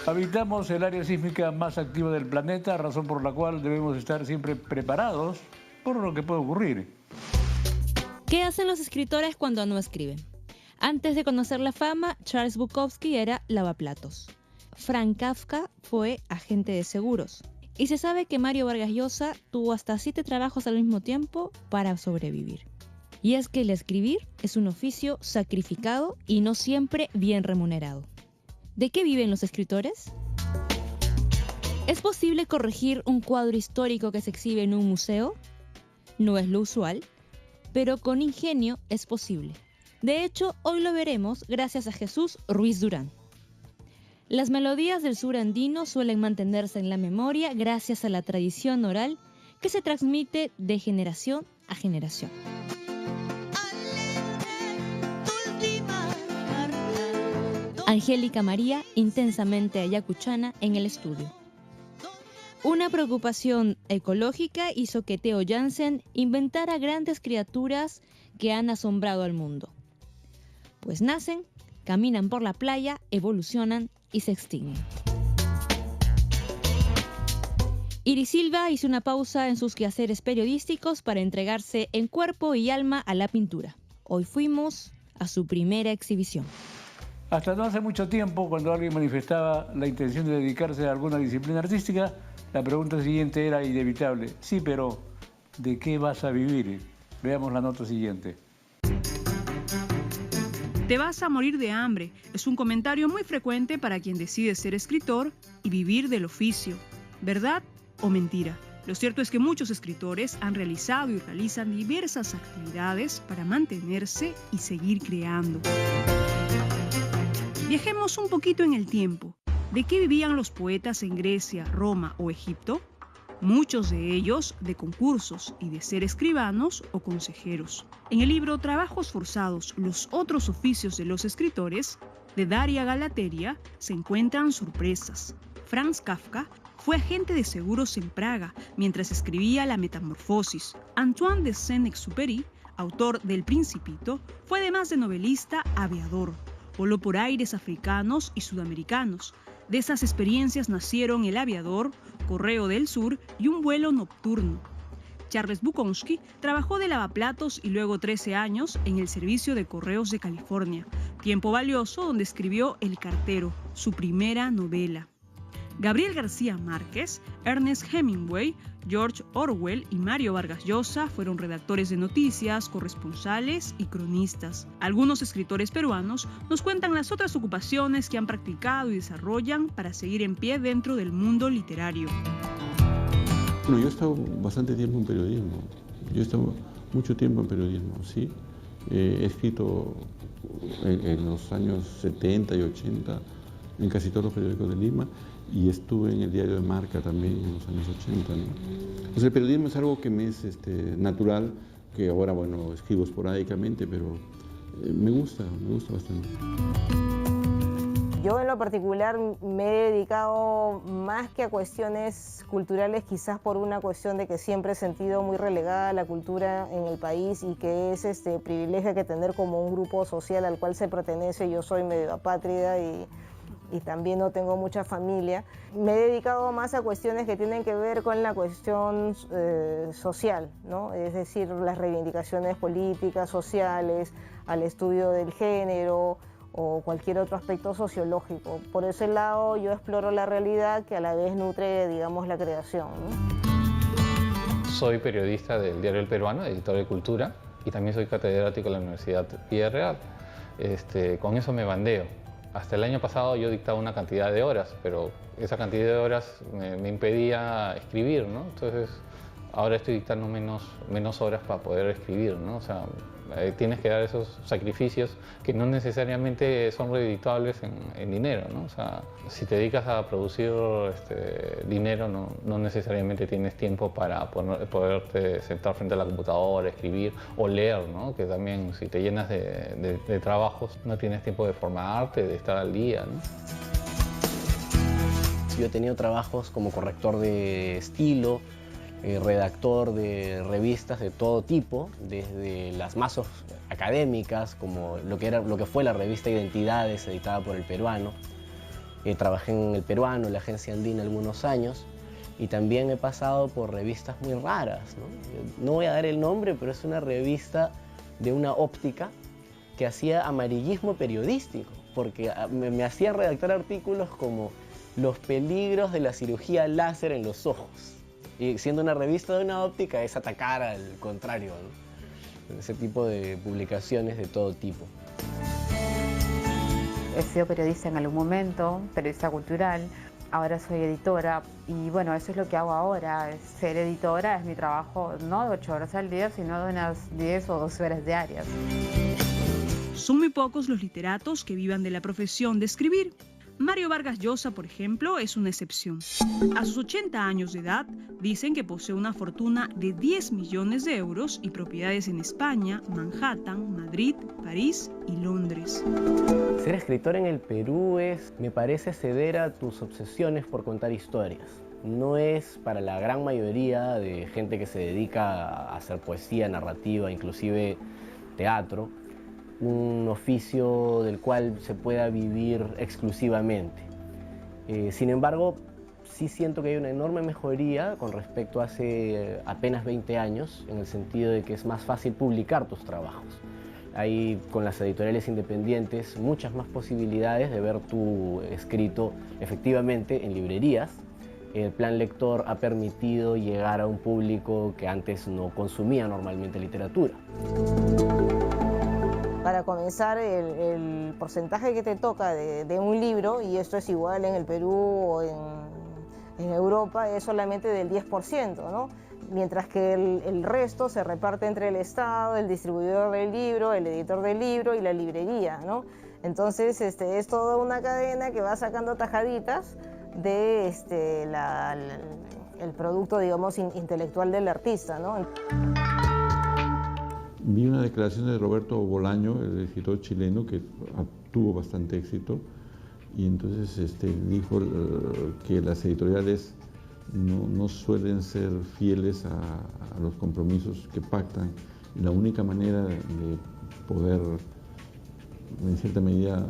Habitamos el área sísmica más activa del planeta, razón por la cual debemos estar siempre preparados por lo que puede ocurrir. ¿Qué hacen los escritores cuando no escriben? Antes de conocer la fama, Charles Bukowski era lavaplatos. Franz Kafka fue agente de seguros. Y se sabe que Mario Vargas Llosa tuvo hasta 7 trabajos al mismo tiempo para sobrevivir. Y es que el escribir es un oficio sacrificado y no siempre bien remunerado. ¿De qué viven los escritores? ¿Es posible corregir un cuadro histórico que se exhibe en un museo? No es lo usual, pero con ingenio es posible. De hecho, hoy lo veremos gracias a Jesús Ruiz Durán. Las melodías del sur andino suelen mantenerse en la memoria gracias a la tradición oral que se transmite de generación a generación. Angélica María, intensamente ayacuchana, en el estudio. Una preocupación ecológica hizo que Theo Jansen inventara grandes criaturas que han asombrado al mundo. Pues nacen, caminan por la playa, evolucionan y se extinguen. Iris Silva hizo una pausa en sus quehaceres periodísticos para entregarse en cuerpo y alma a la pintura. Hoy fuimos a su primera exhibición. Hasta no hace mucho tiempo, cuando alguien manifestaba la intención de dedicarse a alguna disciplina artística, la pregunta siguiente era inevitable. Sí, pero ¿de qué vas a vivir? Veamos la nota siguiente. Te vas a morir de hambre es un comentario muy frecuente para quien decide ser escritor y vivir del oficio. ¿Verdad o mentira? Lo cierto es que muchos escritores han realizado y realizan diversas actividades para mantenerse y seguir creando. Viajemos un poquito en el tiempo. ¿De qué vivían los poetas en Grecia, Roma o Egipto? Muchos de ellos de concursos y de ser escribanos o consejeros. En el libro Trabajos forzados, los otros oficios de los escritores, de Daria Galateria, se encuentran sorpresas. Franz Kafka fue agente de seguros en Praga mientras escribía La Metamorfosis. Antoine de Saint-Exupéry, autor del Principito, fue además de novelista aviador. Voló por aires africanos y sudamericanos. De esas experiencias nacieron El Aviador, Correo del Sur y Un vuelo nocturno. Charles Bukowski trabajó de lavaplatos y luego 13 años en el Servicio de Correos de California, tiempo valioso donde escribió El Cartero, su primera novela. Gabriel García Márquez, Ernest Hemingway, George Orwell y Mario Vargas Llosa fueron redactores de noticias, corresponsales y cronistas. Algunos escritores peruanos nos cuentan las otras ocupaciones que han practicado y desarrollan para seguir en pie dentro del mundo literario. Bueno, yo he estado bastante tiempo en periodismo. Yo he estado mucho tiempo en periodismo, sí. He escrito en los años 70 y 80 en casi todos los periódicos de Lima. Y estuve en el diario de Marca también en los años 80, ¿no? Entonces el periodismo es algo que me es natural, que ahora, bueno, escribo esporádicamente, pero me gusta bastante. Yo en lo particular me he dedicado más que a cuestiones culturales, quizás por una cuestión de que siempre he sentido muy relegada la cultura en el país y que es privilegio que tener como un grupo social al cual se pertenece. Yo soy medio apátrida y también no tengo mucha familia. Me he dedicado más a cuestiones que tienen que ver con la cuestión social, ¿no? Es decir, las reivindicaciones políticas, sociales, al estudio del género o cualquier otro aspecto sociológico. Por ese lado yo exploro la realidad que a la vez nutre, digamos, la creación, ¿no? Soy periodista del Diario El Peruano, editor de Cultura, y también soy catedrático en la Universidad Villarreal. Con eso me bandeo. Hasta el año pasado yo dictaba una cantidad de horas, pero esa cantidad de horas me impedía escribir, ¿no? Entonces ahora estoy dictando menos horas para poder escribir, ¿no? O sea, tienes que dar esos sacrificios que no necesariamente son redituables en dinero, ¿no? O sea, si te dedicas a producir dinero, no necesariamente tienes tiempo para poderte sentar frente a la computadora, escribir o leer, ¿no? Que también si te llenas de trabajos no tienes tiempo de formarte, de estar al día, ¿no? Yo he tenido trabajos como corrector de estilo, redactor de revistas de todo tipo, desde las más académicas, como lo que fue la revista Identidades, editada por El Peruano, Trabajé en El Peruano, la agencia andina, algunos años, y también he pasado por revistas muy raras, ¿no? No voy a dar el nombre, pero es una revista de una óptica que hacía amarillismo periodístico, porque me hacían redactar artículos como los peligros de la cirugía láser en los ojos. Y siendo una revista de una óptica es atacar al contrario, ¿no? Ese tipo de publicaciones de todo tipo. He sido periodista en algún momento, periodista cultural, ahora soy editora y bueno, eso es lo que hago ahora. Ser editora es mi trabajo no de 8 horas al día, sino de unas 10 o 12 horas diarias. Son muy pocos los literatos que vivan de la profesión de escribir. Mario Vargas Llosa, por ejemplo, es una excepción. A sus 80 años de edad, dicen que posee una fortuna de 10 millones de euros y propiedades en España, Manhattan, Madrid, París y Londres. Ser escritor en el Perú me parece ceder a tus obsesiones por contar historias. No es para la gran mayoría de gente que se dedica a hacer poesía, narrativa, inclusive teatro, un oficio del cual se pueda vivir exclusivamente. Sin embargo, sí siento que hay una enorme mejoría con respecto a hace apenas 20 años, en el sentido de que es más fácil publicar tus trabajos. Hay con las editoriales independientes muchas más posibilidades de ver tu escrito efectivamente en librerías. El plan lector ha permitido llegar a un público que antes no consumía normalmente literatura. Para comenzar, el porcentaje que te toca de un libro, y esto es igual en el Perú o en Europa, es solamente del 10%, ¿no? Mientras que el resto se reparte entre el Estado, el distribuidor del libro, el editor del libro y la librería, ¿no? Entonces es toda una cadena que va sacando tajaditas de el producto, digamos, intelectual del artista, ¿no? Vi una declaración de Roberto Bolaño, el escritor chileno, que tuvo bastante éxito, y entonces dijo que las editoriales no suelen ser fieles a los compromisos que pactan. La única manera de poder, en cierta medida,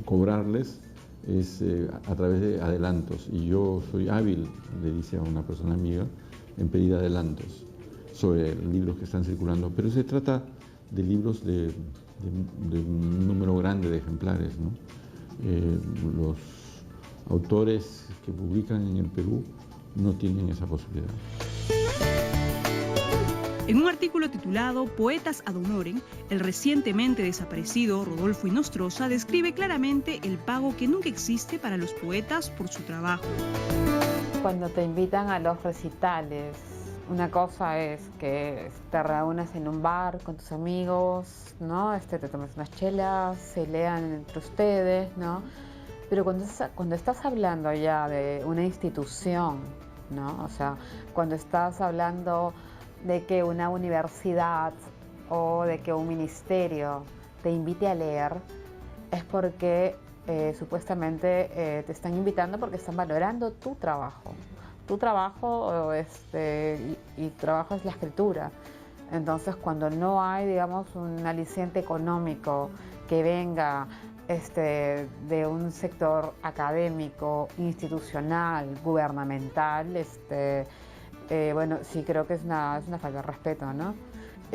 cobrarles es a través de adelantos. Y yo soy hábil, le dice a una persona amiga, en pedir adelantos sobre libros que están circulando, pero se trata de libros de un número grande de ejemplares, ¿no? Los autores que publican en el Perú no tienen esa posibilidad. En un artículo titulado Poetas ad honorem, el recientemente desaparecido Rodolfo Inostroza describe claramente el pago que nunca existe para los poetas por su trabajo. Cuando te invitan a los recitales, una cosa es que te reúnes en un bar con tus amigos, ¿no? Te tomas unas chelas, se lean entre ustedes, ¿no? Pero cuando estás hablando ya de una institución, ¿no? O sea, cuando estás hablando de que una universidad o de que un ministerio te invite a leer, es porque supuestamente te están invitando porque están valorando tu trabajo. Tu trabajo y tu trabajo es la escritura. Entonces, cuando no hay, digamos, un aliciente económico que venga de un sector académico, institucional, gubernamental, bueno, sí creo que es una falta de respeto, ¿no?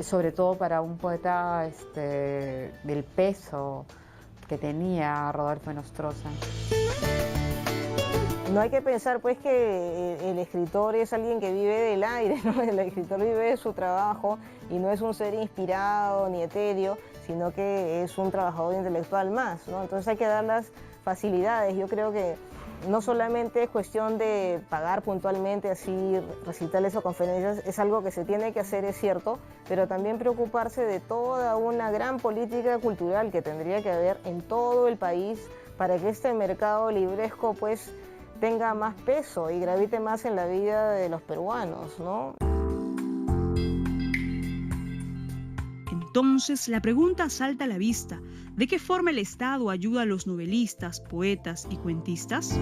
Sobre todo para un poeta del peso que tenía Rodolfo Inostroza. No hay que pensar pues que el escritor es alguien que vive del aire, ¿no? El escritor vive de su trabajo y no es un ser inspirado ni etéreo, sino que es un trabajador intelectual más, ¿no? Entonces hay que dar las facilidades. Yo creo que no solamente es cuestión de pagar puntualmente así recitales o conferencias, es algo que se tiene que hacer, es cierto, pero también preocuparse de toda una gran política cultural que tendría que haber en todo el país para que este mercado libresco pues tenga más peso y gravite más en la vida de los peruanos, ¿no? Entonces, la pregunta salta a la vista: ¿de qué forma el Estado ayuda a los novelistas, poetas y cuentistas?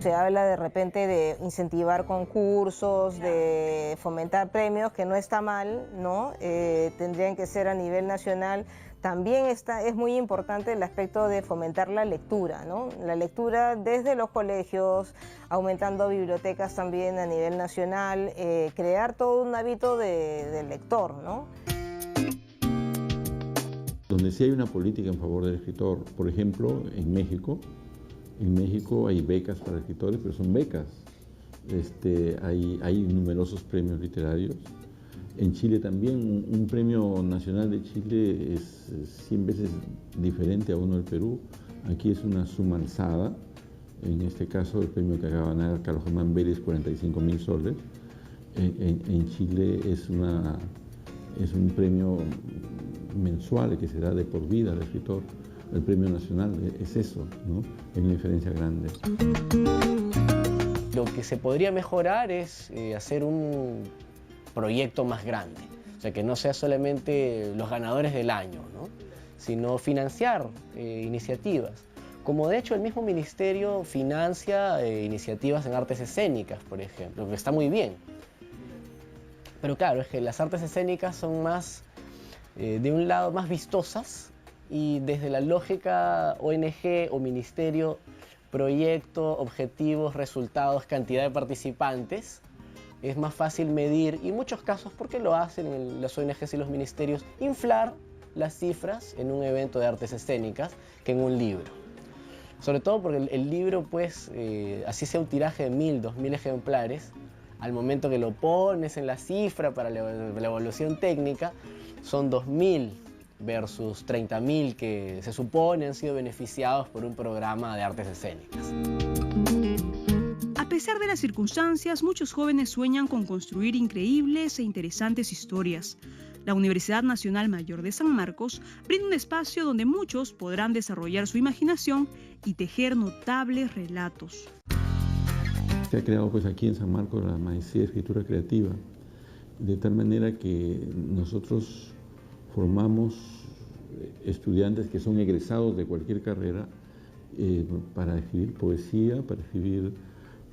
Se habla de repente de incentivar concursos, de fomentar premios, que no está mal, ¿no? Tendrían que ser a nivel nacional también es muy importante el aspecto de fomentar la lectura, ¿no? La lectura desde los colegios, aumentando bibliotecas también a nivel nacional, crear todo un hábito de lector, ¿no? Donde sí hay una política en favor del escritor, por ejemplo, en México hay becas para escritores, pero son becas. Hay numerosos premios literarios. En Chile también, un premio nacional de Chile es 100 veces diferente a uno del Perú. Aquí es una suma alzada. En este caso, el premio que acaba de ganar Carlos Germán Vélez, 45.000 soles. En Chile es un premio mensual que se da de por vida al escritor. El premio nacional es eso, ¿no? Hay una diferencia grande. Lo que se podría mejorar es hacer un proyecto más grande, o sea, que no sea solamente los ganadores del año, ¿no? Sino financiar iniciativas, como de hecho el mismo ministerio financia iniciativas en artes escénicas, por ejemplo, que está muy bien. Pero claro, es que las artes escénicas son más, de un lado, más vistosas, y desde la lógica ONG o ministerio, proyecto, objetivos, resultados, cantidad de participantes, es más fácil medir, y en muchos casos, porque lo hacen las ONGs y los ministerios, inflar las cifras en un evento de artes escénicas que en un libro. Sobre todo porque el libro, pues, así sea un tiraje de 1.000, 2.000 ejemplares, al momento que lo pones en la cifra para la evaluación técnica, son 2.000 versus 30.000 que se supone han sido beneficiados por un programa de artes escénicas. A pesar de las circunstancias, muchos jóvenes sueñan con construir increíbles e interesantes historias. La Universidad Nacional Mayor de San Marcos brinda un espacio donde muchos podrán desarrollar su imaginación y tejer notables relatos. Se ha creado pues aquí en San Marcos la maestría de escritura creativa, de tal manera que nosotros formamos estudiantes que son egresados de cualquier carrera para escribir poesía, para escribir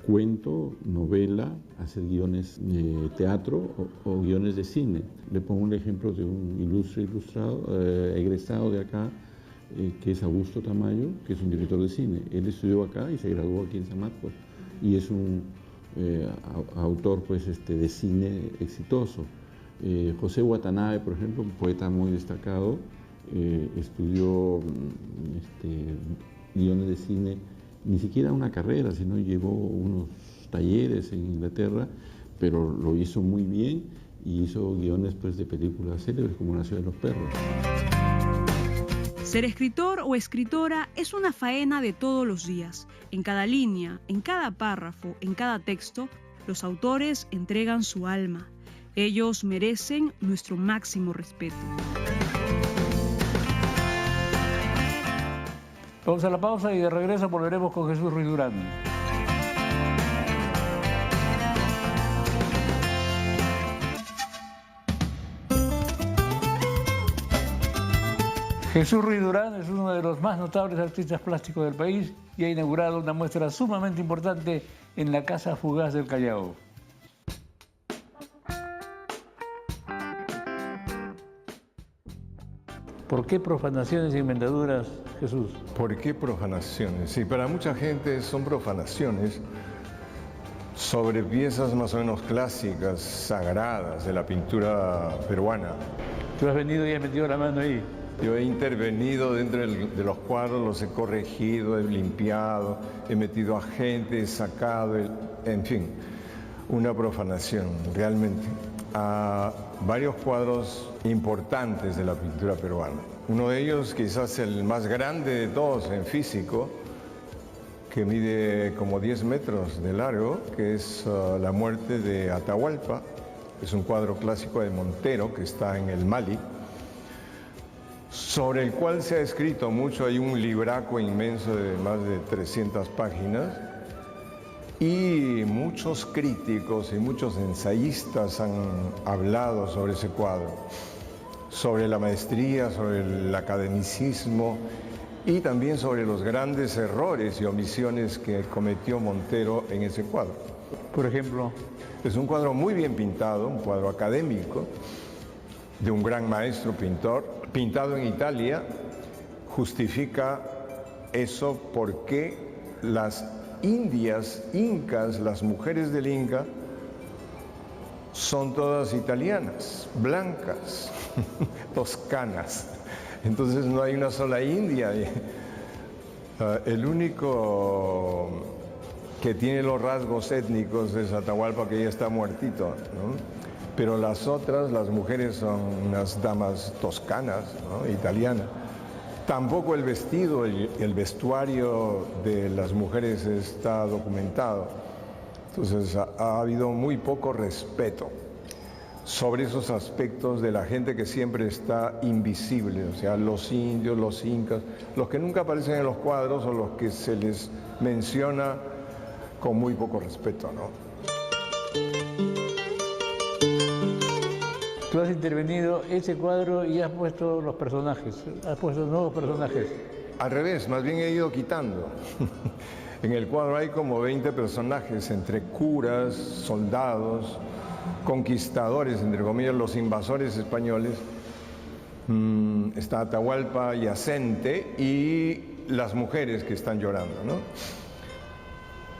cuento, novela, hacer guiones de teatro o guiones de cine. Le pongo un ejemplo de un egresado de acá, que es Augusto Tamayo, que es un director de cine. Él estudió acá y se graduó aquí en San Marcos y es un autor pues, de cine exitoso. José Watanabe, por ejemplo, un poeta muy destacado, estudió guiones de cine, ni siquiera una carrera, sino llevó unos talleres en Inglaterra, pero lo hizo muy bien y hizo guiones pues, de películas célebres como La ciudad de los perros. Ser escritor o escritora es una faena de todos los días. En cada línea, en cada párrafo, en cada texto, los autores entregan su alma. Ellos merecen nuestro máximo respeto. Vamos a la pausa y de regreso volveremos con Jesús Ruiz Durán. Jesús Ruiz Durán es uno de los más notables artistas plásticos del país y ha inaugurado una muestra sumamente importante en la Casa Fugaz del Callao. ¿Por qué profanaciones y enmendaduras, Jesús? ¿Por qué profanaciones? Sí, para mucha gente son profanaciones sobre piezas más o menos clásicas, sagradas de la pintura peruana. Tú has venido y has metido la mano ahí. Yo he intervenido dentro de los cuadros, los he corregido, he limpiado, he metido a gente, he sacado, en fin, una profanación realmente a varios cuadros importantes de la pintura peruana. Uno de ellos, quizás el más grande de todos en físico, que mide como 10 metros de largo, que es La muerte de Atahualpa. Es un cuadro clásico de Montero que está en el Mali, sobre el cual se ha escrito mucho. Hay un libraco inmenso de más de 300 páginas y muchos críticos y muchos ensayistas han hablado sobre ese cuadro, sobre la maestría, sobre el academicismo y también sobre los grandes errores y omisiones que cometió Montero en ese cuadro. Por ejemplo, es un cuadro muy bien pintado, un cuadro académico, de un gran maestro pintor, pintado en Italia, justifica eso porque las indias incas, las mujeres del Inca, son todas italianas, blancas, toscanas. Entonces no hay una sola india. El único que tiene los rasgos étnicos es Atahualpa, que ya está muertito, ¿no? Pero las otras, las mujeres, son unas damas toscanas, ¿no? Italianas. Tampoco el vestido, el vestuario de las mujeres está documentado. Entonces ha habido muy poco respeto sobre esos aspectos de la gente que siempre está invisible, o sea, los indios, los incas, los que nunca aparecen en los cuadros o los que se les menciona con muy poco respeto, ¿no? Tú has intervenido ese cuadro y has puesto los personajes, has puesto nuevos personajes. Al revés, más bien he ido quitando. En el cuadro hay como 20 personajes, entre curas, soldados, conquistadores, entre comillas, los invasores españoles. Está Atahualpa yacente y las mujeres que están llorando, ¿no?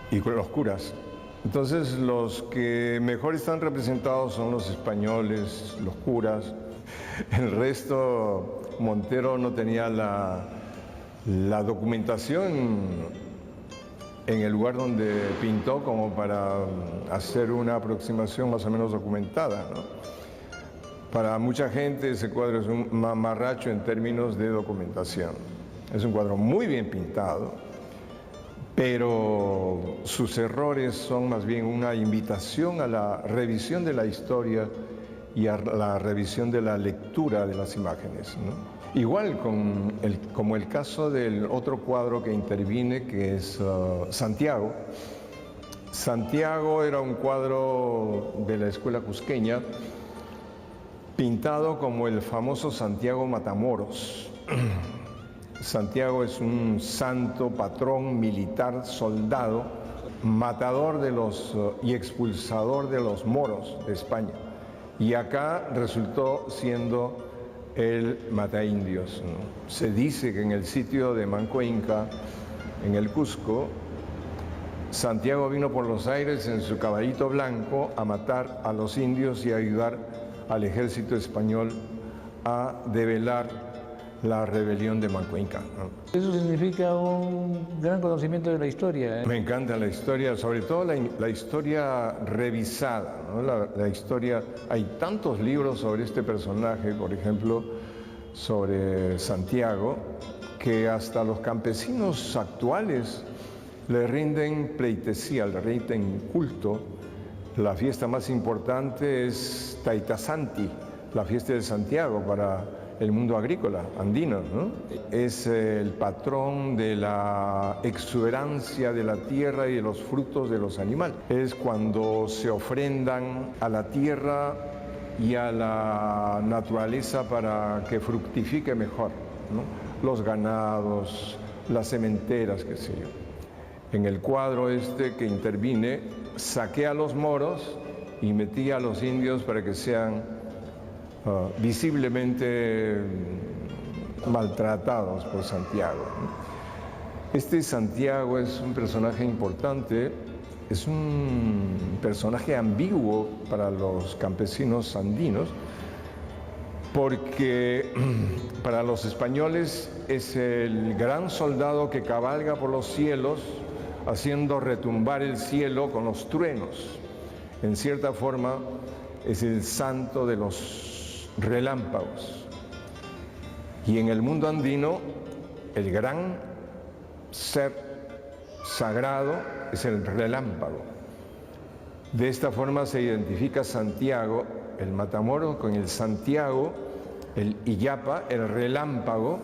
Y los curas. Entonces, los que mejor están representados son los españoles, los curas. El resto, Montero no tenía la documentación en el lugar donde pintó como para hacer una aproximación más o menos documentada, ¿no? Para mucha gente ese cuadro es un mamarracho en términos de documentación. Es un cuadro muy bien pintado, pero sus errores son más bien una invitación a la revisión de la historia y a la revisión de la lectura de las imágenes, ¿no? Igual como el caso del otro cuadro que intervine, que es Santiago. Santiago era un cuadro de la escuela cusqueña, pintado como el famoso Santiago Matamoros. Santiago es un santo, patrón, militar, soldado, matador de y expulsador de los moros de España. Y acá resultó siendo el mataindios, ¿no? Se dice que en el sitio de Manco Inca, en el Cusco, Santiago vino por los aires en su caballito blanco a matar a los indios y a ayudar al ejército español a debelar la rebelión de Manco Inca, ¿no? Eso significa un gran conocimiento de la historia, ¿eh? Me encanta la historia, sobre todo la historia revisada, ¿no? La historia, hay tantos libros sobre este personaje, por ejemplo, sobre Santiago, que hasta los campesinos actuales le rinden pleitesía, le rinden culto. La fiesta más importante es Taitasanti, la fiesta de Santiago para el mundo agrícola andino, ¿no? Es el patrón de la exuberancia de la tierra y de los frutos de los animales. Es cuando se ofrendan a la tierra y a la naturaleza para que fructifique mejor, ¿no? Los ganados, las sementeras, qué sé yo. En el cuadro este que intervine, saqué a los moros y metí a los indios para que sean visiblemente maltratados por Santiago. Este Santiago es un personaje importante, es un personaje ambiguo para los campesinos andinos, porque para los españoles es el gran soldado que cabalga por los cielos, haciendo retumbar el cielo con los truenos. En cierta forma, es el santo de los relámpagos. Y en el mundo andino, el gran ser sagrado es el relámpago. De esta forma se identifica Santiago, el Matamoros, con el Santiago, el Illapa, el relámpago,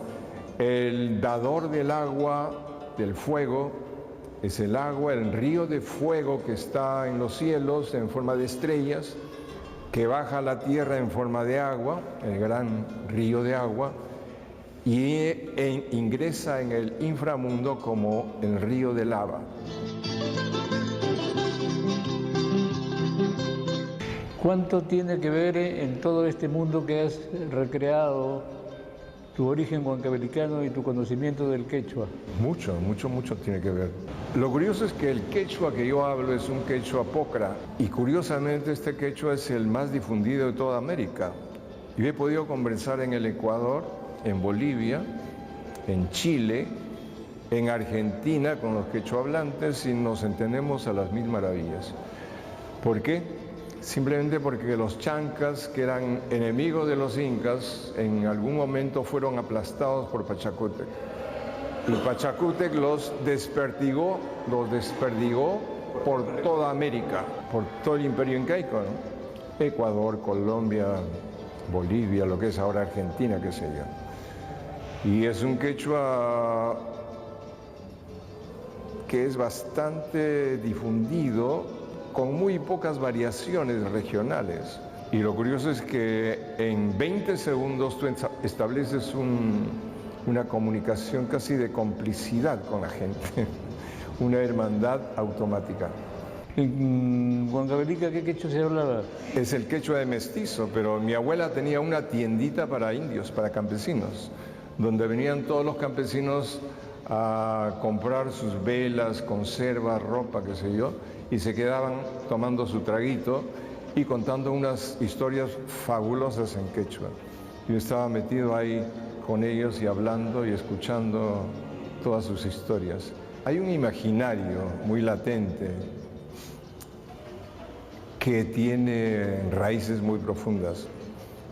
el dador del agua, del fuego. Es el agua, el río de fuego que está en los cielos en forma de estrellas, que baja a la tierra en forma de agua, el gran río de agua, y ingresa en el inframundo como el río de lava. ¿Cuánto tiene que ver en todo este mundo que has recreado tu origen huancabelicano y tu conocimiento del quechua? Mucho tiene que ver. Lo curioso es que el quechua que yo hablo es un quechua pocra y curiosamente este quechua es el más difundido de toda América. Yo he podido conversar en el Ecuador, en Bolivia, en Chile, en Argentina con los quechua hablantes y nos entendemos a las mil maravillas. ¿Por qué? Simplemente porque los chancas, que eran enemigos de los incas, en algún momento fueron aplastados por Pachacútec. Y Pachacútec los desperdigó por toda América, por todo el imperio incaico, ¿no? Ecuador, Colombia, Bolivia, lo que es ahora Argentina, qué sé yo. Y es un quechua que es bastante difundido, con muy pocas variaciones regionales. Y lo curioso es que en 20 segundos tú estableces una comunicación casi de complicidad con la gente, una hermandad automática. ¿En Huancavelica qué quechua se hablaba? Es el quechua de mestizo, pero mi abuela tenía una tiendita para indios, para campesinos, donde venían todos los campesinos a comprar sus velas, conservas, ropa, qué sé yo, y se quedaban tomando su traguito y contando unas historias fabulosas en quechua. Yo estaba metido ahí con ellos y hablando y escuchando todas sus historias. Hay un imaginario muy latente que tiene raíces muy profundas,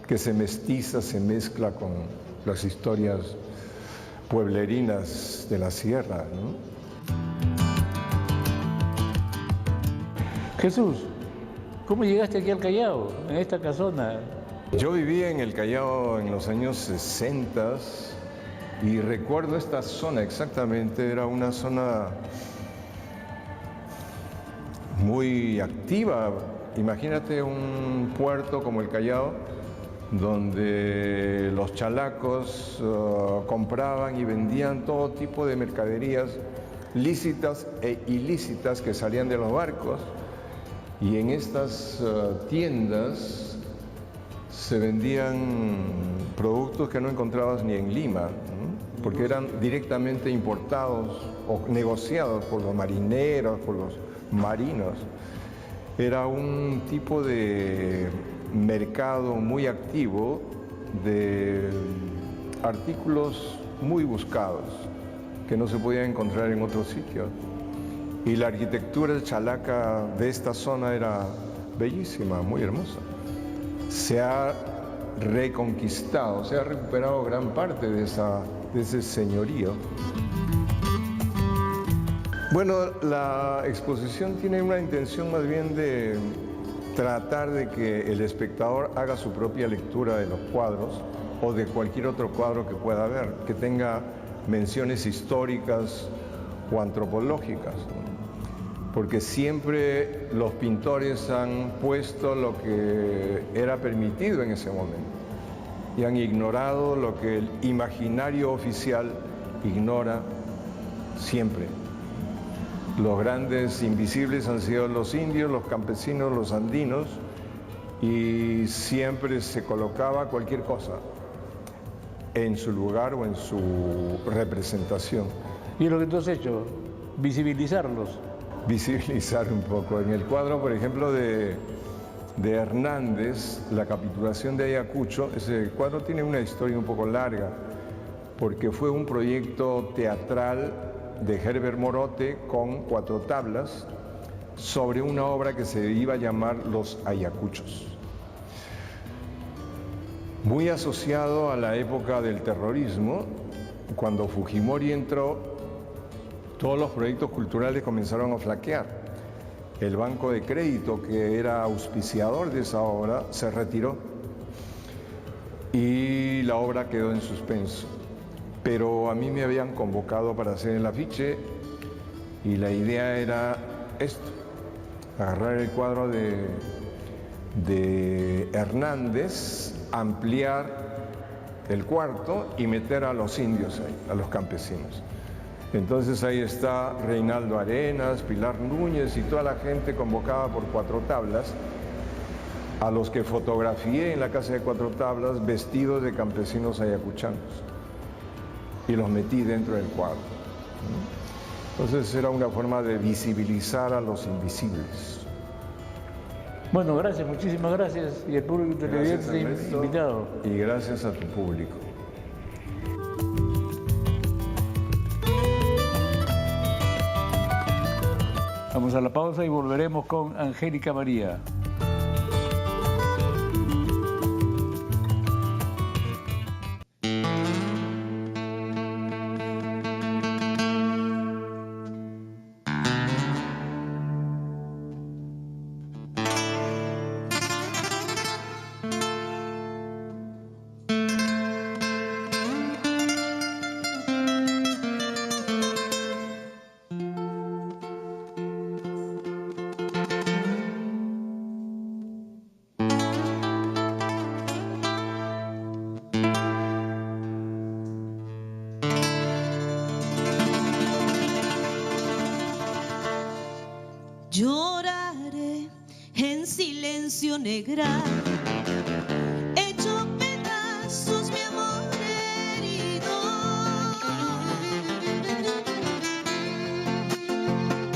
que se mestiza, se mezcla con las historias pueblerinas de la sierra, ¿no? Jesús, ¿cómo llegaste aquí al Callao, en esta casona? Yo viví en el Callao en los años 60 y recuerdo esta zona exactamente, era una zona muy activa. Imagínate un puerto como el Callao, donde los chalacos compraban y vendían todo tipo de mercaderías lícitas e ilícitas que salían de los barcos. Y en estas tiendas se vendían productos que no encontrabas ni en Lima, ¿no? Porque eran directamente importados o negociados por los marineros, por los marinos. Era un tipo de mercado muy activo de artículos muy buscados que no se podían encontrar en otros sitios. Y la arquitectura chalaca de esta zona era bellísima, muy hermosa. Se ha reconquistado, se ha recuperado gran parte de ese señorío. Bueno, la exposición tiene una intención más bien de tratar de que el espectador haga su propia lectura de los cuadros o de cualquier otro cuadro que pueda ver, que tenga menciones históricas o antropológicas, ¿no? Porque siempre los pintores han puesto lo que era permitido en ese momento y han ignorado lo que el imaginario oficial ignora siempre. Los grandes invisibles han sido los indios, los campesinos, los andinos, y siempre se colocaba cualquier cosa en su lugar o en su representación. Y es lo que tú has hecho, visibilizarlos. Visibilizar un poco. En el cuadro, por ejemplo, de Hernández, La capitulación de Ayacucho, ese cuadro tiene una historia un poco larga, porque fue un proyecto teatral de Herbert Morote con 4 tablas sobre una obra que se iba a llamar Los Ayacuchos. Muy asociado a la época del terrorismo, cuando Fujimori entró, todos los proyectos culturales comenzaron a flaquear. El Banco de Crédito, que era auspiciador de esa obra, se retiró y la obra quedó en suspenso. Pero a mí me habían convocado para hacer el afiche y la idea era esto, agarrar el cuadro de Hernández, ampliar el cuarto y meter a los indios ahí, a los campesinos. Entonces ahí está Reinaldo Arenas, Pilar Núñez y toda la gente convocada por 4 tablas, a los que fotografié en la casa de 4 tablas vestidos de campesinos ayacuchanos. y los metí dentro del cuadro. Entonces era una forma de visibilizar a los invisibles. Bueno, gracias, muchísimas gracias. Y el público televidente invitado. Y gracias a tu público. Vamos a la pausa y volveremos con Angélica María. Lloraré en silencio negra, hecho pedazos mi amor herido.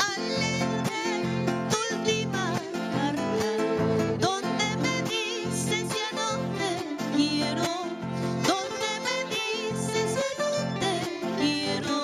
Al leer tu última carta, donde me dices ya no te quiero, donde me dices ya no te quiero.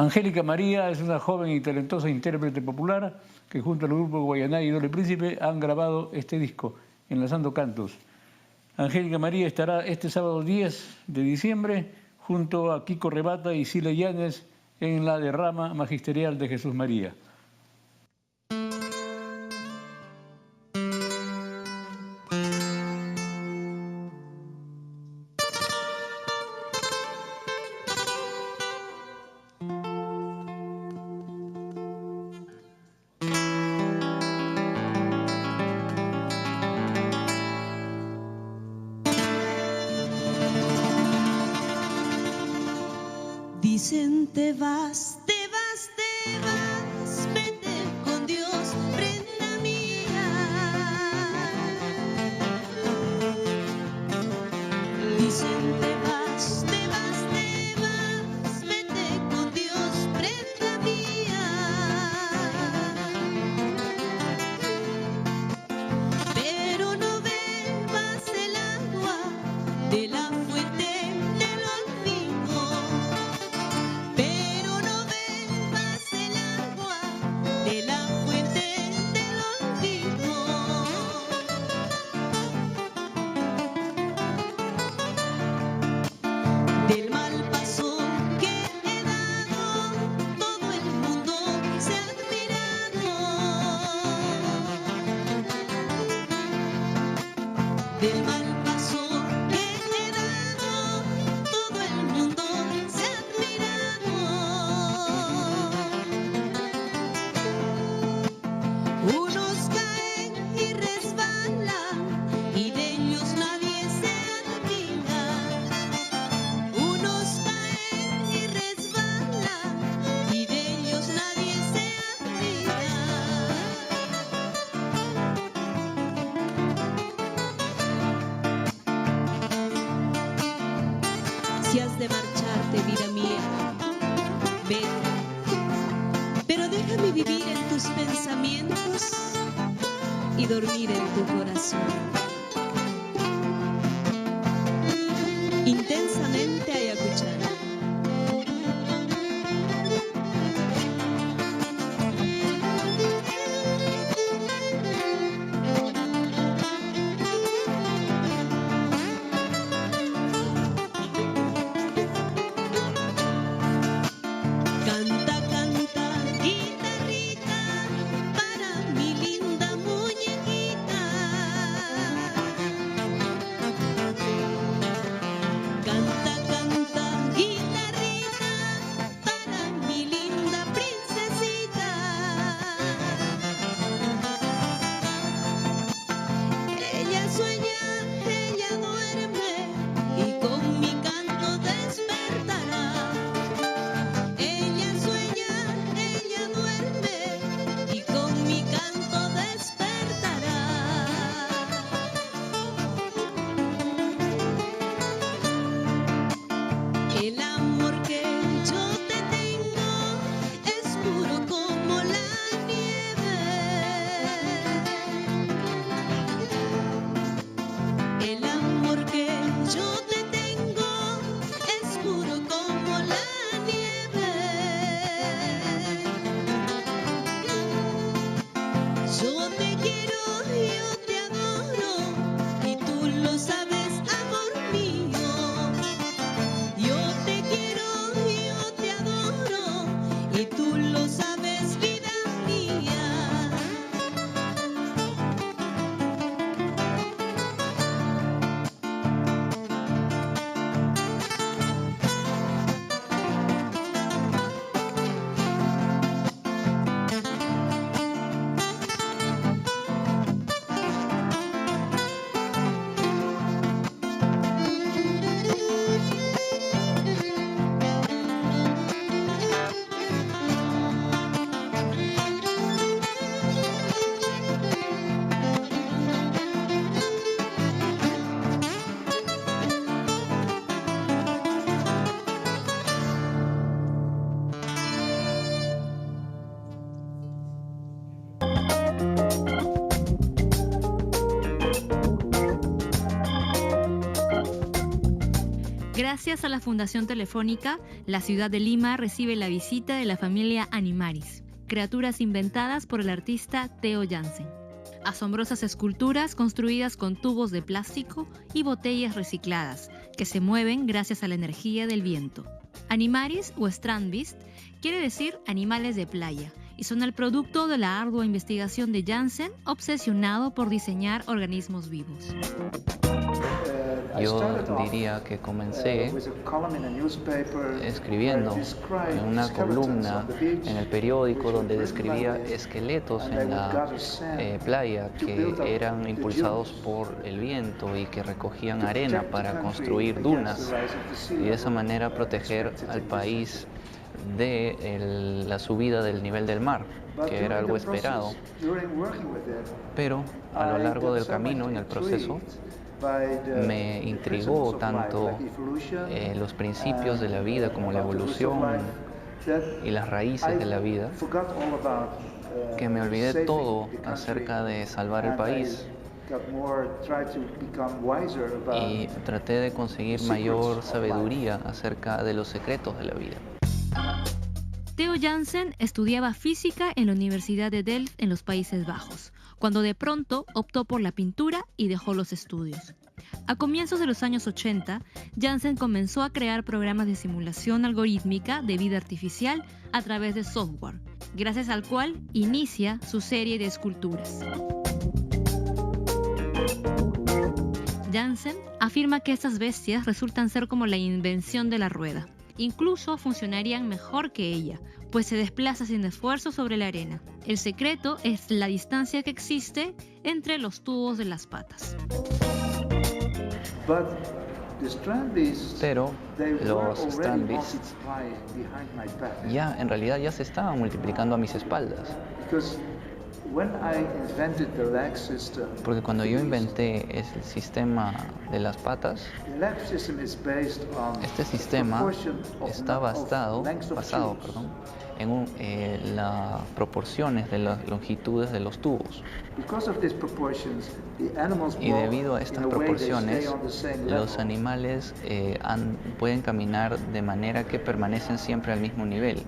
Angélica María es una joven y talentosa intérprete popular que junto al grupo Guayaná y Doble Príncipe han grabado este disco, Enlazando Cantos. Angélica María estará este sábado 10 de diciembre junto a Kiko Rebata y Sile Llanes en la derrama magisterial de Jesús María. Dicen te vas, te vas, te vas, vete con Dios, prenda mía. Dicen te vas, te vas, te vas, vete con Dios, prenda mía. del mal paso que te he dado, todo el mundo se ha admirado. Unos caen y resbalan y de ellos nadie se admira. Unos caen y resbalan y de ellos nadie se admira. Si has de marcharte, vida mía, vete, pero déjame vivir en tus pensamientos y dormir en tu corazón. Intensamente Ayacuchana. Canta, canta, guitarrita, para mi linda muñequita. Canta, canta, guitarrita, para mi linda princesita. Ella sueña, ella duerme y con mi canto despertará. Ella sueña, ella duerme y con mi canto despertará. El amor que yo te tengo es puro como la nieve. El amor que yo te tengo es puro como la nieve. Yo te quiero, yo te adoro y tú lo sabes, amor mío. Yo te quiero, yo te adoro y tú lo sabes, vida mía. Gracias a la Fundación Telefónica, la ciudad de Lima recibe la visita de la familia Animaris, criaturas inventadas por el artista Theo Jansen. Asombrosas esculturas construidas con tubos de plástico y botellas recicladas, que se mueven gracias a la energía del viento. Animaris o Strandbeest quiere decir animales de playa, y son el producto de la ardua investigación de Jansen, obsesionado por diseñar organismos vivos. Yo diría que comencé escribiendo en una columna en el periódico donde describía esqueletos en la playa que eran impulsados por el viento y que recogían arena para construir dunas y de esa manera proteger al país de la subida del nivel del mar, que era algo esperado. Pero a lo largo del camino, en el proceso, me intrigó tanto los principios de la vida como la evolución y las raíces de la vida, que me olvidé todo acerca de salvar el país y traté de conseguir mayor sabiduría acerca de los secretos de la vida. Theo Jansen estudiaba física en la Universidad de Delft en los Países Bajos, cuando de pronto optó por la pintura y dejó los estudios. A comienzos de los años 80, Jansen comenzó a crear programas de simulación algorítmica de vida artificial a través de software, gracias al cual inicia su serie de esculturas. Jansen afirma que estas bestias resultan ser como la invención de la rueda. Incluso funcionarían mejor que ella, pues se desplaza sin esfuerzo sobre la arena. El secreto es la distancia que existe entre los tubos de las patas. Pero los strand beasts en realidad ya se estaban multiplicando a mis espaldas. Porque cuando yo inventé el sistema de las patas, este sistema está basado en las proporciones de las longitudes de los tubos. Y debido a estas proporciones, los animales pueden caminar de manera que permanecen siempre al mismo nivel.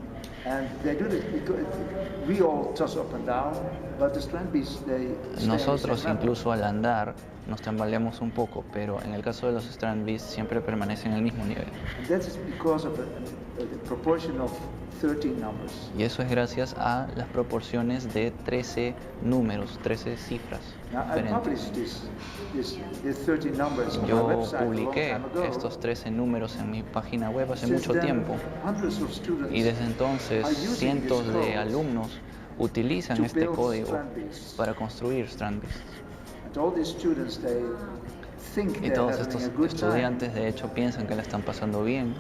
Nosotros incluso al andar nos tambaleamos un poco, pero en el caso de los strand beasts siempre permanecen en el mismo nivel. Y eso es gracias a las proporciones de 13 números, 13 cifras diferentes. Yo publiqué estos 13 números en mi página web hace mucho tiempo y desde entonces cientos de alumnos utilizan este código para construir strand beasts. Y todos estos estudiantes de hecho piensan que la están pasando bien,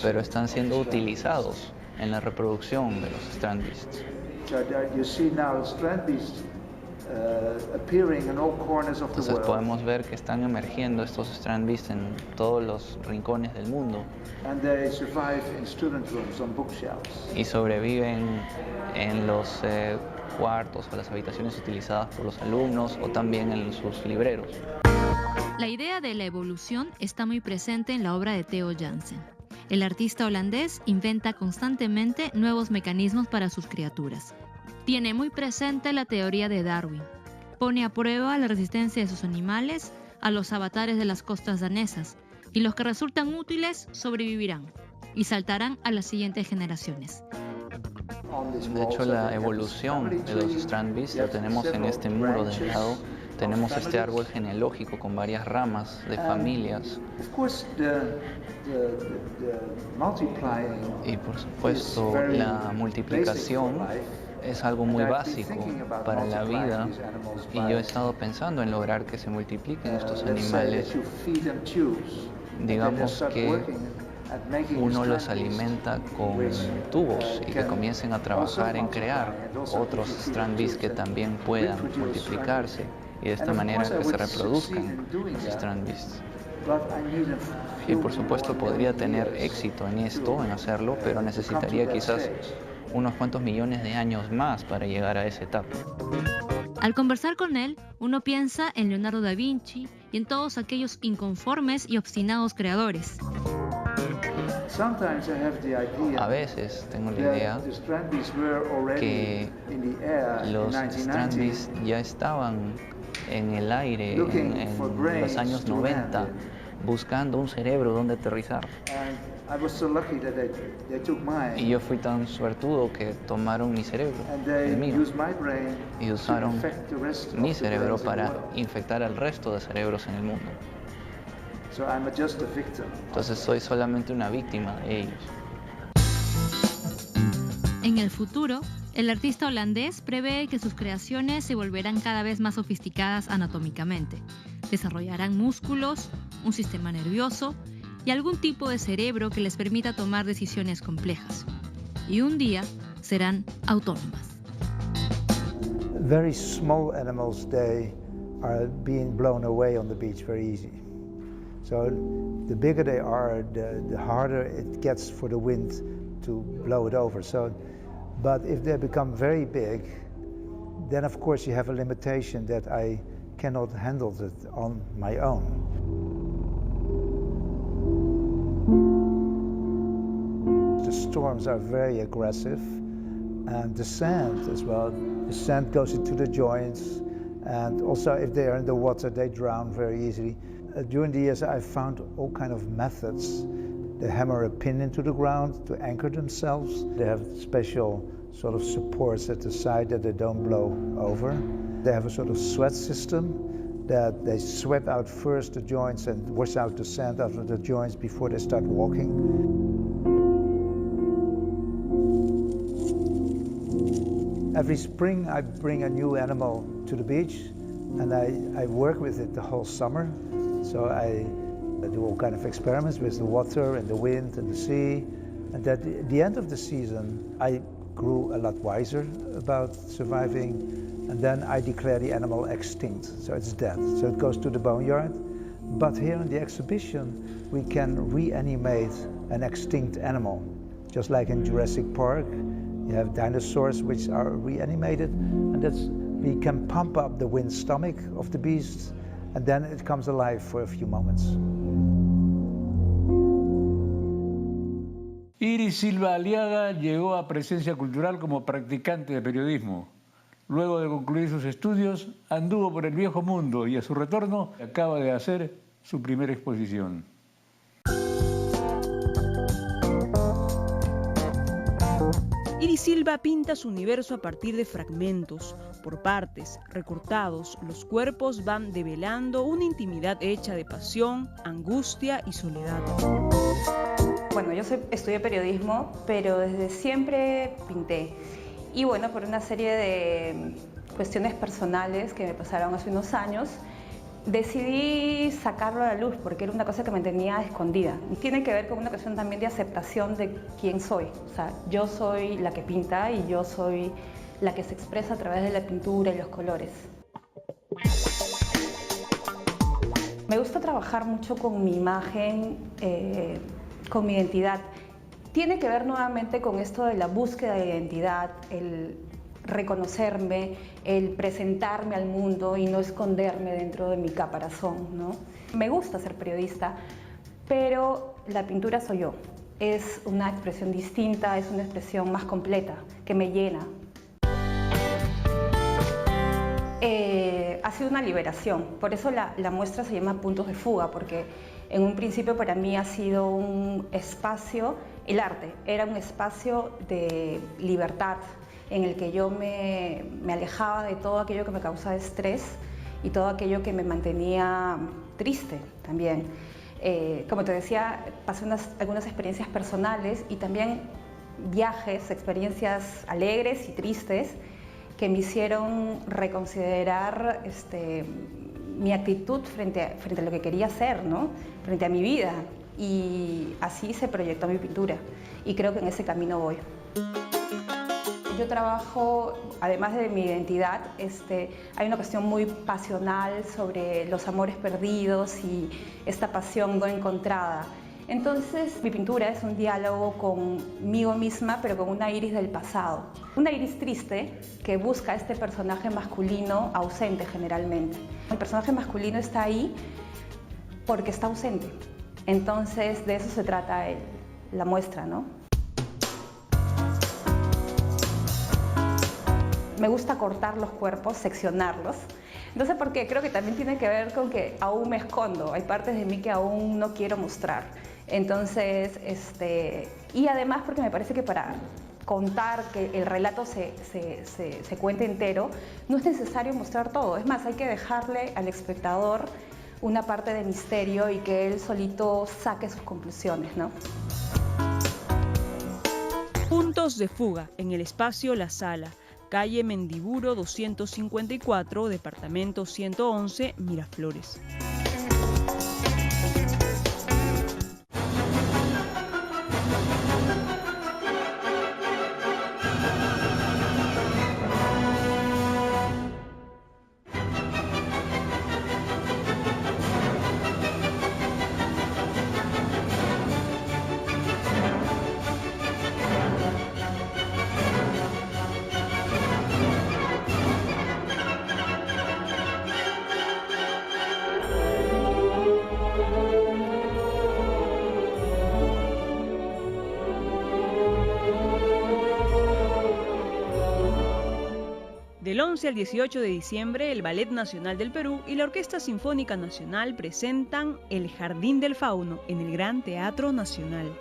pero están siendo utilizados en la reproducción de los strand beasts. Entonces podemos ver que están emergiendo estos strand beasts en todos los rincones del mundo y sobreviven en los cuartos o las habitaciones utilizadas por los alumnos o también en sus libreros. La idea de la evolución está muy presente en la obra de Theo Jansen. El artista holandés inventa constantemente nuevos mecanismos para sus criaturas. Tiene muy presente la teoría de Darwin. Pone a prueba la resistencia de sus animales a los avatares de las costas danesas, y los que resultan útiles sobrevivirán y saltarán a las siguientes generaciones. De hecho, la evolución de los strand beasts la tenemos en este muro de lado. Tenemos este árbol genealógico con varias ramas de familias. Y por supuesto, la multiplicación es algo muy básico para la vida y yo he estado pensando en lograr que se multipliquen estos animales. Digamos que uno los alimenta con tubos y que comiencen a trabajar en crear otros strand beasts que también puedan multiplicarse y de esta manera que se reproduzcan los strand beasts. Y por supuesto podría tener éxito en esto, en hacerlo, pero necesitaría quizás unos cuantos millones de años más para llegar a esa etapa. Al conversar con él, uno piensa en Leonardo da Vinci y en todos aquellos inconformes y obstinados creadores. A veces tengo la idea que los strand beasts ya estaban en el aire en los años 90 buscando un cerebro donde aterrizar. Y yo fui tan suertudo que tomaron mi cerebro, el mío, y usaron mi cerebro para infectar al resto de cerebros en el mundo. Entonces soy solamente una víctima de ellos. En el futuro, el artista holandés prevé que sus creaciones se volverán cada vez más sofisticadas anatómicamente. Desarrollarán músculos, un sistema nervioso y algún tipo de cerebro que les permita tomar decisiones complejas. Y un día serán autónomas. Very small animals, they are being blown away on the beach very easy. So the bigger they are, the harder it gets for the wind to blow it over. But if they become very big, then of course you have a limitation that I cannot handle it on my own. The storms are very aggressive, and the sand as well. The sand goes into the joints, and also if they are in the water, they drown very easily. During the years, I've found all kind of methods. They hammer a pin into the ground to anchor themselves. They have special sort of supports at the side that they don't blow over. They have a sort of sweat system that they sweat out first the joints and wash out the sand out of the joints before they start walking. Every spring I bring a new animal to the beach and I work with it the whole summer. So I do all kind of experiments with the water and the wind and the sea. And at the end of the season, I grew a lot wiser about surviving. And then I declare the animal extinct, so it's dead. So it goes to the boneyard. But here in the exhibition, we can reanimate an extinct animal. Just like in Jurassic Park, you have dinosaurs which are reanimated, and we can pump up the wind stomach of the beast, and then it comes alive for a few moments. Iris Silva Aliaga llegó a Presencia Cultural como practicante de periodismo. Luego de concluir sus estudios, anduvo por el viejo mundo y a su retorno acaba de hacer su primera exposición. Iris Silva pinta su universo a partir de fragmentos, por partes, recortados. Los cuerpos van develando una intimidad hecha de pasión, angustia y soledad. Bueno, yo estudié periodismo, pero desde siempre pinté. Y bueno, por una serie de cuestiones personales que me pasaron hace unos años, decidí sacarlo a la luz porque era una cosa que me tenía escondida. Y tiene que ver con una cuestión también de aceptación de quién soy. O sea, yo soy la que pinta y yo soy la que se expresa a través de la pintura y los colores. Me gusta trabajar mucho con mi imagen, con mi identidad. Tiene que ver nuevamente con esto de la búsqueda de identidad, el reconocerme, el presentarme al mundo y no esconderme dentro de mi caparazón, ¿no? Me gusta ser periodista, pero la pintura soy yo. Es una expresión distinta, es una expresión más completa, que me llena. Ha sido una liberación, por eso la muestra se llama Puntos de Fuga, porque en un principio para mí ha sido un espacio, el arte era un espacio de libertad en el que yo me alejaba de todo aquello que me causaba estrés y todo aquello que me mantenía triste también. Como te decía, pasé algunas experiencias personales y también viajes, experiencias alegres y tristes que me hicieron reconsiderar mi actitud frente a lo que quería hacer, ¿no? Frente a mi vida. Y así se proyectó mi pintura. Y creo que en ese camino voy. Yo trabajo, además de mi identidad, hay una cuestión muy pasional sobre los amores perdidos y esta pasión no encontrada. Entonces, mi pintura es un diálogo conmigo misma, pero con una Iris del pasado. Una Iris triste que busca a este personaje masculino ausente generalmente. El personaje masculino está ahí porque está ausente. Entonces, de eso se trata la muestra, ¿no? Me gusta cortar los cuerpos, seccionarlos. Entonces, porque creo que también tiene que ver con que aún me escondo. Hay partes de mí que aún no quiero mostrar. Entonces, y además porque me parece que para contar que el relato se cuente entero, no es necesario mostrar todo. Es más, hay que dejarle al espectador una parte de misterio y que él solito saque sus conclusiones, ¿no? Puntos de Fuga, en el espacio La Sala, calle Mendiburo 254, departamento 111, Miraflores. Del 11 al 18 de diciembre, el Ballet Nacional del Perú y la Orquesta Sinfónica Nacional presentan El Jardín del Fauno en el Gran Teatro Nacional.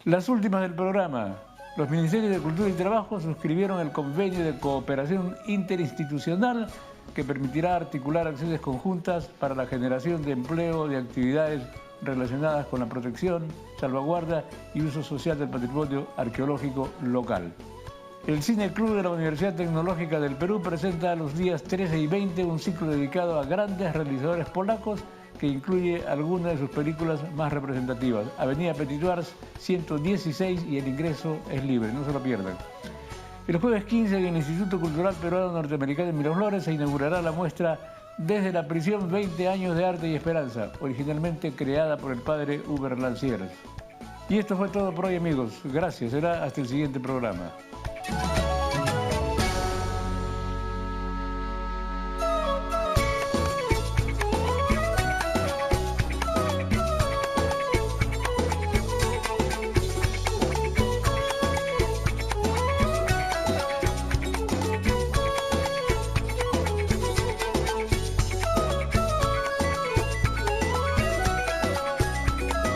Las últimas del programa. Los Ministerios de Cultura y Trabajo suscribieron el convenio de cooperación interinstitucional que permitirá articular acciones conjuntas para la generación de empleo de actividades relacionadas con la protección, salvaguarda y uso social del patrimonio arqueológico local. El Cine Club de la Universidad Tecnológica del Perú presenta los días 13 y 20 un ciclo dedicado a grandes realizadores polacos que incluye algunas de sus películas más representativas. Avenida Petituars 116 y el ingreso es libre, no se lo pierdan. El jueves 15 en el Instituto Cultural Peruano Norteamericano en Miraflores se inaugurará la muestra Desde la prisión 20 años de arte y esperanza, originalmente creada por el padre Uber Lanciers. Y esto fue todo por hoy, amigos. Gracias, será hasta el siguiente programa.